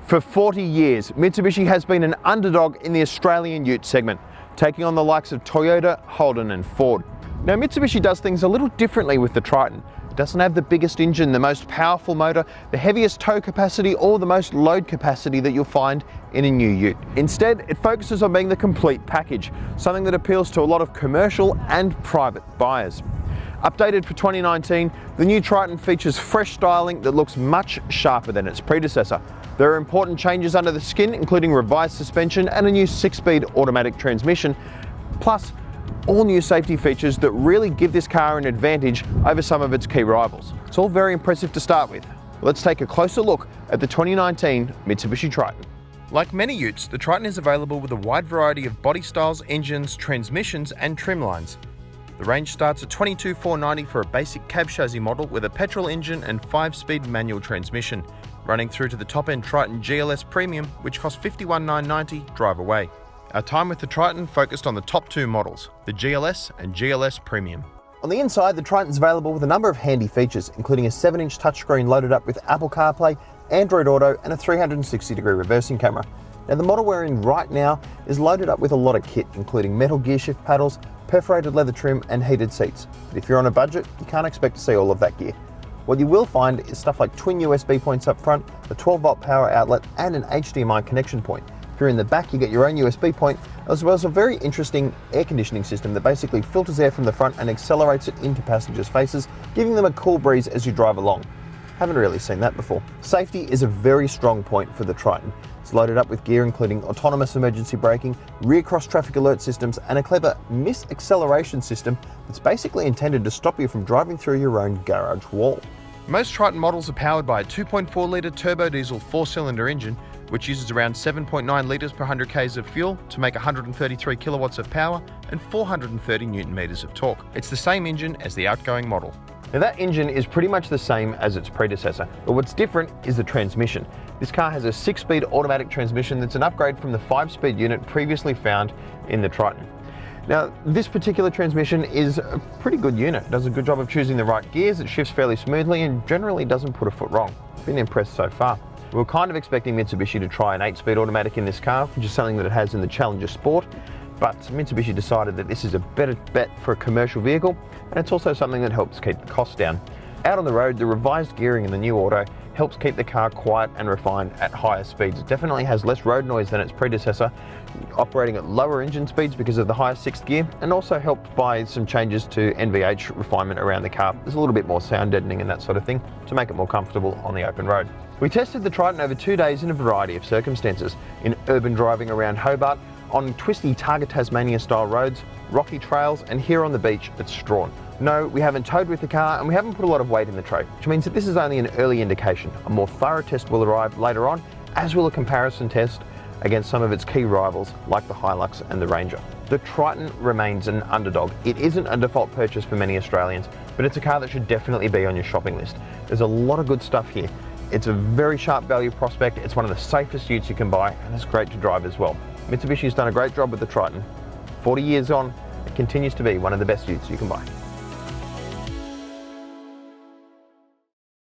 For 40 years, Mitsubishi has been an underdog in the Australian ute segment, taking on the likes of Toyota, Holden and Ford. Now Mitsubishi does things a little differently with the Triton. It doesn't have the biggest engine, the most powerful motor, the heaviest tow capacity or the most load capacity that you'll find in a new ute. Instead, it focuses on being the complete package, something that appeals to a lot of commercial and private buyers. Updated for 2019, the new Triton features fresh styling that looks much sharper than its predecessor. There are important changes under the skin, including revised suspension and a new 6-speed automatic transmission, plus all new safety features that really give this car an advantage over some of its key rivals. It's all very impressive to start with. Let's take a closer look at the 2019 Mitsubishi Triton. Like many utes, the Triton is available with a wide variety of body styles, engines, transmissions and trim lines. The range starts at $22,490 for a basic cab chassis model with a petrol engine and 5-speed manual transmission, running through to the top-end Triton GLS Premium, which costs $51,990 drive away. Our time with the Triton focused on the top two models, the GLS and GLS Premium. On the inside, the Triton's available with a number of handy features, including a 7-inch touchscreen loaded up with Apple CarPlay, Android Auto and a 360-degree reversing camera. Now the model we're in right now is loaded up with a lot of kit, including metal gear shift paddles, perforated leather trim and heated seats. But if you're on a budget, you can't expect to see all of that gear. What you will find is stuff like twin USB points up front, a 12-volt power outlet and an HDMI connection point. If you're in the back, you get your own USB point, as well as a very interesting air conditioning system that basically filters air from the front and accelerates it into passengers' faces, giving them a cool breeze as you drive along. Haven't really seen that before. Safety is a very strong point for the Triton. It's loaded up with gear including autonomous emergency braking, rear cross traffic alert systems and a clever miss-acceleration system that's basically intended to stop you from driving through your own garage wall. Most Triton models are powered by a 2.4-litre turbo diesel 4-cylinder engine, which uses around 7.9 litres per 100 k's of fuel to make 133 kilowatts of power and 430 newton meters of torque. It's the same engine as the outgoing model. Now that engine is pretty much the same as its predecessor, but what's different is the transmission. This car has a 6-speed automatic transmission that's an upgrade from the 5-speed unit previously found in the Triton. Now this particular transmission is a pretty good unit. It does a good job of choosing the right gears, it shifts fairly smoothly and generally doesn't put a foot wrong. Been impressed so far. We were kind of expecting Mitsubishi to try an 8-speed automatic in this car, which is something that it has in the Challenger Sport, but Mitsubishi decided that this is a better bet for a commercial vehicle, and it's also something that helps keep the costs down. Out on the road, the revised gearing in the new Auto helps keep the car quiet and refined at higher speeds. It definitely has less road noise than its predecessor, operating at lower engine speeds because of the higher 6th gear, and also helped by some changes to NVH refinement around the car. There's a little bit more sound deadening and that sort of thing to make it more comfortable on the open road. We tested the Triton over 2 days in a variety of circumstances, in urban driving around Hobart, on twisty Targa Tasmania style roads, rocky trails and here on the beach at Strawn. No, we haven't towed with the car and we haven't put a lot of weight in the tray, which means that this is only an early indication. A more thorough test will arrive later on, as will a comparison test against some of its key rivals like the Hilux and the Ranger. The Triton remains an underdog. It isn't a default purchase for many Australians, but it's a car that should definitely be on your shopping list. There's a lot of good stuff here. It's a very sharp value prospect, it's one of the safest utes you can buy and it's great to drive as well. Mitsubishi's done a great job with the Triton. 40 years on, it continues to be one of the best utes you can buy.